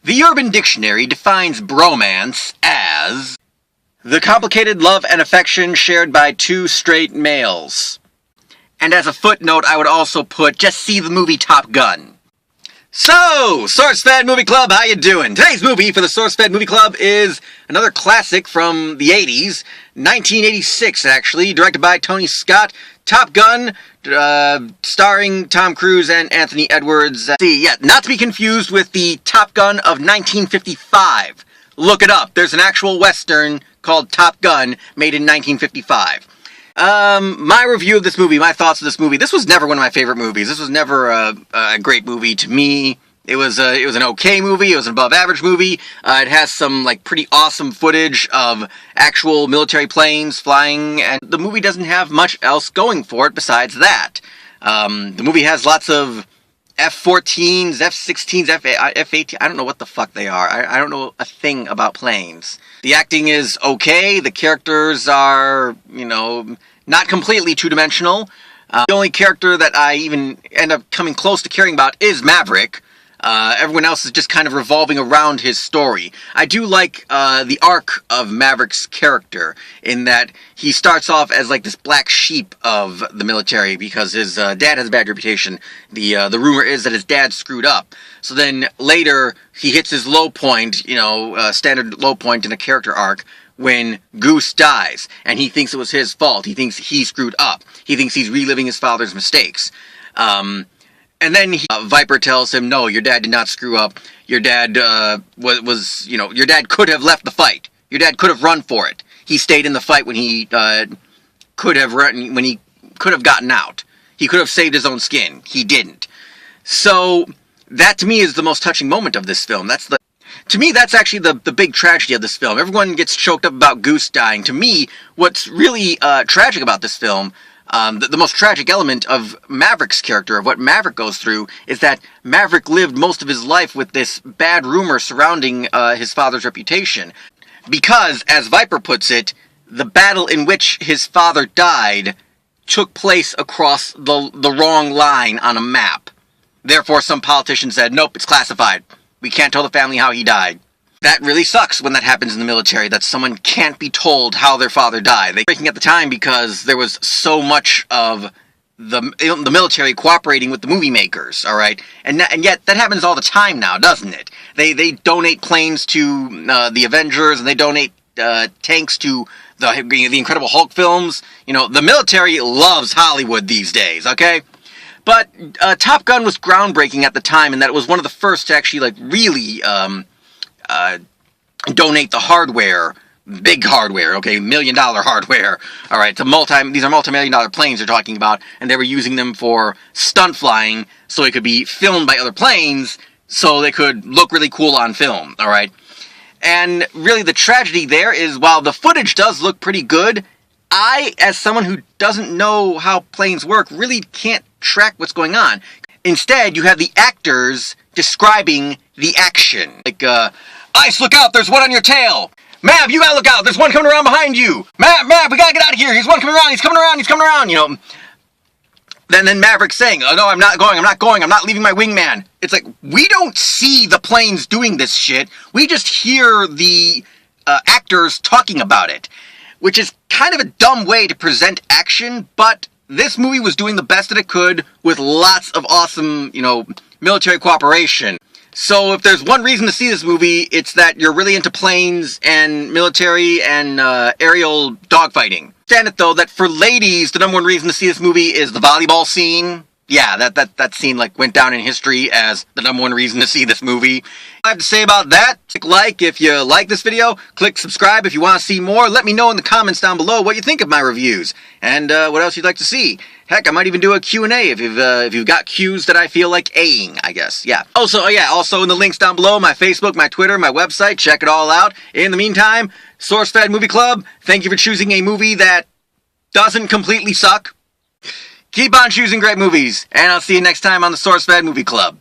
The Urban Dictionary defines bromance as the complicated love and affection shared by two straight males. And as a footnote, I would also put, just see the movie Top Gun. So, Sourcefed Movie Club, how you doing? Today's movie for the Sourcefed Movie Club is another classic from the 80s, 1986 actually, directed by Tony Scott, Top Gun, starring Tom Cruise and Anthony Edwards. Not to be confused with the Top Gun of 1955. Look it up, there's an actual Western called Top Gun, made in 1955. My review of this movie, my thoughts of this movie. This was never one of my favorite movies. This was never a great movie to me. It was an okay movie. It was an above average movie. It has some pretty awesome footage of actual military planes flying, and the movie doesn't have much else going for it besides that. The movie has lots of F-14s, F-16s, F-18. I don't know what the fuck they are. I don't know a thing about planes. The acting is okay. The characters are, not completely two-dimensional. The only character that I even end up coming close to caring about is Maverick. Everyone else is just kind of revolving around his story. I do like the arc of Maverick's character, in that he starts off as this black sheep of the military because his dad has a bad reputation. The rumor is that his dad screwed up. So then later he hits his low point, standard low point in a character arc, when Goose dies, and he thinks it was his fault. He thinks he screwed up. He thinks he's reliving his father's mistakes. And then Viper tells him, no, your dad did not screw up. Your dad your dad could have left the fight. Your dad could have run for it. He stayed in the fight when he could have gotten out. He could have saved his own skin. He didn't. So that to me is the most touching moment of this film. To me, that's actually the big tragedy of this film. Everyone gets choked up about Goose dying. To me, what's really tragic about this film, the most tragic element of Maverick's character, of what Maverick goes through, is that Maverick lived most of his life with this bad rumor surrounding his father's reputation. Because, as Viper puts it, the battle in which his father died took place across the wrong line on a map. Therefore, some politician said, nope, it's classified. We can't tell the family how he died. That really sucks when that happens in the military, that someone can't be told how their father died. They were breaking at the time because there was so much of the military cooperating with the movie makers, alright? And yet, that happens all the time now, doesn't it? They donate planes to the Avengers, and they donate tanks to the Incredible Hulk films. The military loves Hollywood these days, okay? But Top Gun was groundbreaking at the time, in that it was one of the first to actually, really donate the hardware, big hardware, okay, $1 million hardware, alright, these are multi-million-dollar planes they're talking about, and they were using them for stunt flying, so it could be filmed by other planes, so they could look really cool on film, alright? And really the tragedy there is, while the footage does look pretty good, I, as someone who doesn't know how planes work, really can't track what's going on. Instead, you have the actors describing the action. Ice, look out, there's one on your tail! Mav, you gotta look out, there's one coming around behind you! Mav, we gotta get out of here, he's coming around, Then Maverick's saying, oh no, I'm not going, I'm not leaving my wingman. It's we don't see the planes doing this shit, we just hear the actors talking about it. Which is kind of a dumb way to present action, but this movie was doing the best that it could with lots of awesome, military cooperation. So if there's one reason to see this movie, it's that you're really into planes and military and aerial dogfighting. Understand it though, that for ladies, the number one reason to see this movie is the volleyball scene. Yeah, that scene went down in history as the number one reason to see this movie. I have to say about that, click like if you like this video, click subscribe if you want to see more, let me know in the comments down below what you think of my reviews, and what else you'd like to see. Heck, I might even do a Q&A if you've got cues that I feel like A-ing, I guess, yeah. Also in the links down below, my Facebook, my Twitter, my website, check it all out. In the meantime, Sourcefed Movie Club, thank you for choosing a movie that doesn't completely suck. Keep on choosing great movies, and I'll see you next time on the Sourcefed Movie Club.